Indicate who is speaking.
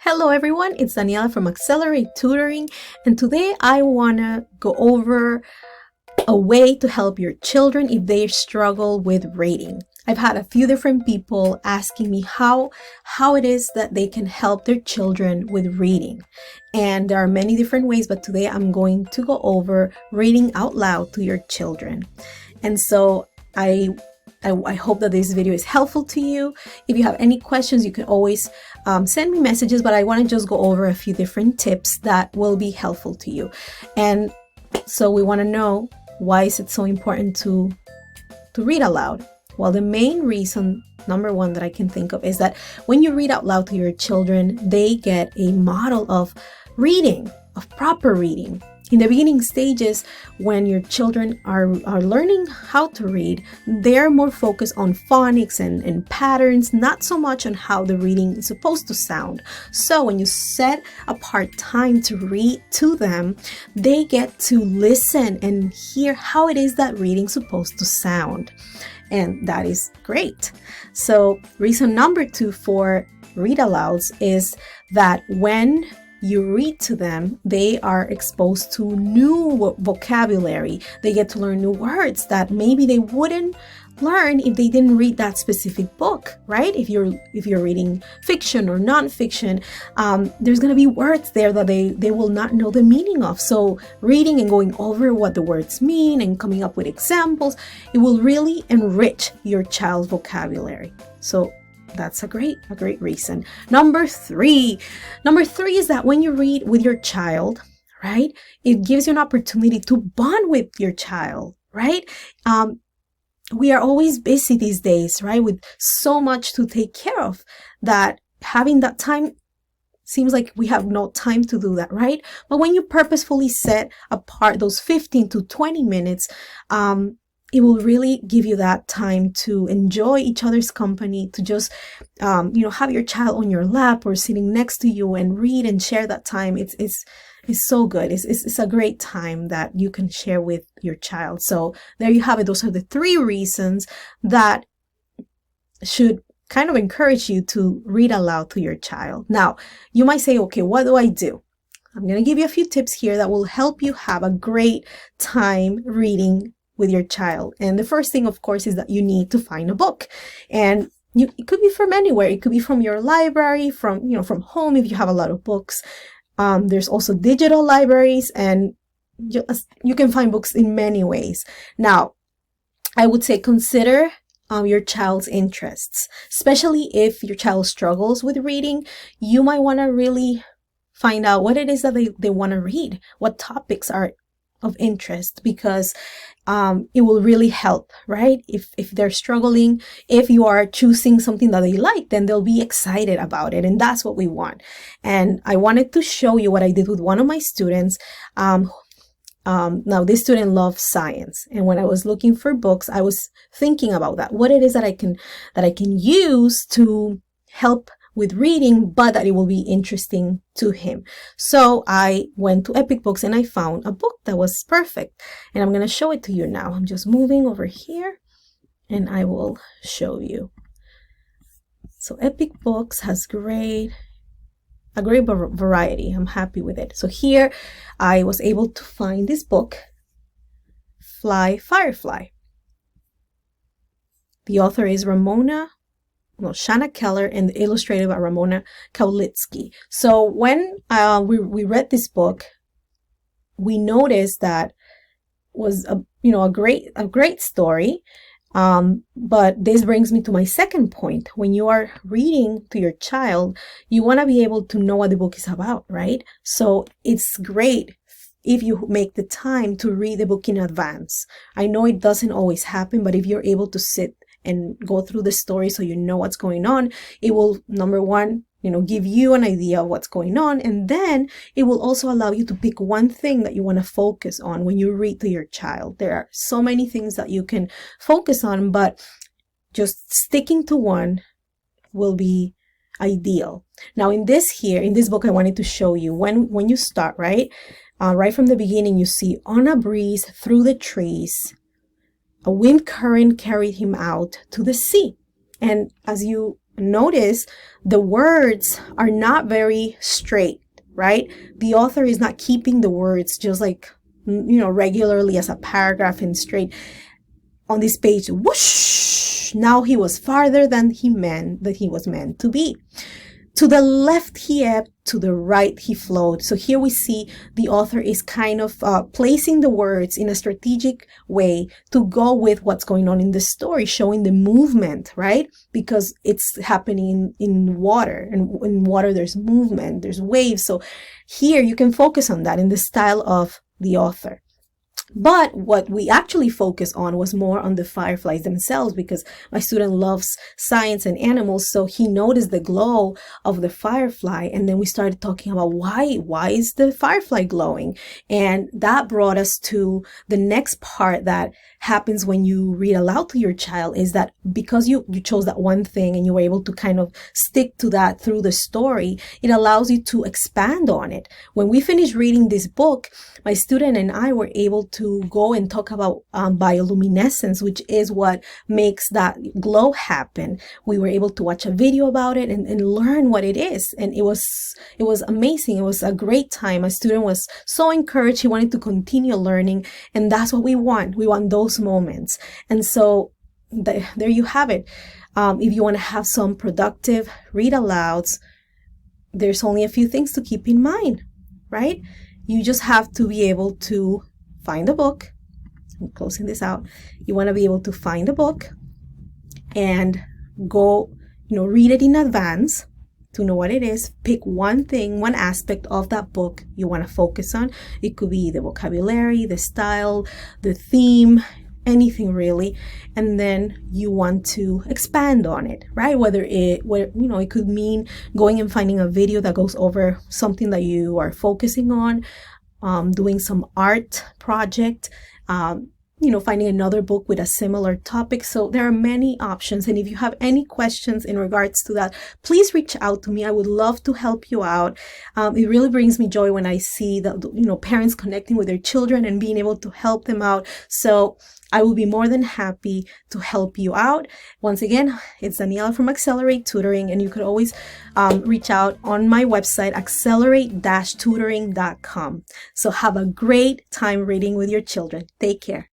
Speaker 1: Hello everyone, it's Danielle from Accelerate Tutoring, and today I want to go over a way to help your children if they struggle with reading. I've had a few different people asking me how it is that they can help their children with reading. And there are many different ways, but today I'm going to go over reading out loud to your children. And so I hope that this video is helpful to you. If you have any questions, you can always send me messages, but I want to just go over a few different tips that will be helpful to you. And so we want to know, why is it so important to read aloud? Well, the main reason, number one, that I can think of is that when you read out loud to your children, they get a model of reading, of proper reading. In the beginning stages, when your children are learning how to read, they're more focused on phonics and patterns, not so much on how the reading is supposed to sound. So when you set apart time to read to them, they get to listen and hear how it is that reading's supposed to sound. And that is great. So reason number two for read alouds is that when you read to them, they are exposed to new vocabulary. They get to learn new words that maybe they wouldn't learn if they didn't read that specific book, right? If you're reading fiction or nonfiction, there's going to be words there that they will not know the meaning of. So reading and going over what the words mean and coming up with examples, it will really enrich your child's vocabulary. So that's a great reason. Number three is that when you read with your child, right, it gives you an opportunity to bond with your child, right? We are always busy these days, right, with so much to take care of, that having that time seems like we have no time to do that, right? But when you purposefully set apart those 15 to 20 minutes, it will really give you that time to enjoy each other's company, to just, have your child on your lap or sitting next to you and read and share that time. It's so good. It's a great time that you can share with your child. So there you have it. Those are the three reasons that should kind of encourage you to read aloud to your child. Now, you might say, okay, what do I do? I'm going to give you a few tips here that will help you have a great time reading with your child. And the first thing, of course, is that you need to find a book. And it could be from anywhere. It could be from your library, from home if you have a lot of books. There's also digital libraries, and you can find books in many ways. Now, I would say consider your child's interests, especially if your child struggles with reading. You might want to really find out what it is that they want to read, what topics are of interest, because it will really help, right? If they're struggling, if you are choosing something that they like, then they'll be excited about it, and that's what we want. And I wanted to show you what I did with one of my students. Now this student loves science, and when I was looking for books, I was thinking about that, what it is that I can use to help with reading, but that it will be interesting to him. So I went to Epic Books and I found a book that was perfect. And I'm going to show it to you now. I'm just moving over here and I will show you. So Epic Books has a great variety. I'm happy with it. So here I was able to find this book, Fly, Firefly. The author is Shanna Keller, and illustrated by Ramona Kaulitsky. So when we read this book, we noticed that was a great story. But this brings me to my second point. When you are reading to your child, you want to be able to know what the book is about, right? So it's great if you make the time to read the book in advance. I know it doesn't always happen, but if you're able to sit and go through the story so you know what's going on, it will, number one, give you an idea of what's going on. And then it will also allow you to pick one thing that you want to focus on when you read to your child. There are so many things that you can focus on, but just sticking to one will be ideal. Now in this book, I wanted to show you when you start, right from the beginning, you see, on a breeze through the trees, a wind current carried him out to the sea. And as you notice the words are not very straight, right? The author is not keeping the words just like, regularly as a paragraph and straight. On this page, whoosh, now he was farther than he was meant to be. To the left he ebbed, to the right he flowed. So here we see the author is kind of placing the words in a strategic way to go with what's going on in the story, showing the movement, right? Because it's happening in water, and in water there's movement, there's waves. So here you can focus on that in the style of the author. But what we actually focused on was more on the fireflies themselves, because my student loves science and animals. So he noticed the glow of the firefly. And then we started talking about why is the firefly glowing? And that brought us to the next part that happens when you read aloud to your child, is that because you chose that one thing and you were able to kind of stick to that through the story, it allows you to expand on it. When we finished reading this book, my student and I were able to go and talk about bioluminescence, which is what makes that glow happen. We were able to watch a video about it and learn what it is. And it was amazing. It was a great time. My student was so encouraged. He wanted to continue learning. And that's what we want. We want those moments. And so there you have it. If you want to have some productive read alouds, there's only a few things to keep in mind, right? You just have to be able to find a book. I'm closing this out. You want to be able to find a book and go, read it in advance to know what it is. Pick one thing, one aspect of that book you want to focus on. It could be the vocabulary, the style, the theme, anything really. And then you want to expand on it, right? It could mean going and finding a video that goes over something that you are focusing on, doing some art project, finding another book with a similar topic. So there are many options. And if you have any questions in regards to that, please reach out to me. I would love to help you out. It really brings me joy when I see that, parents connecting with their children and being able to help them out. So I will be more than happy to help you out. Once again, it's Danielle from Accelerate Tutoring, and you could always reach out on my website, accelerate-tutoring.com. So have a great time reading with your children. Take care.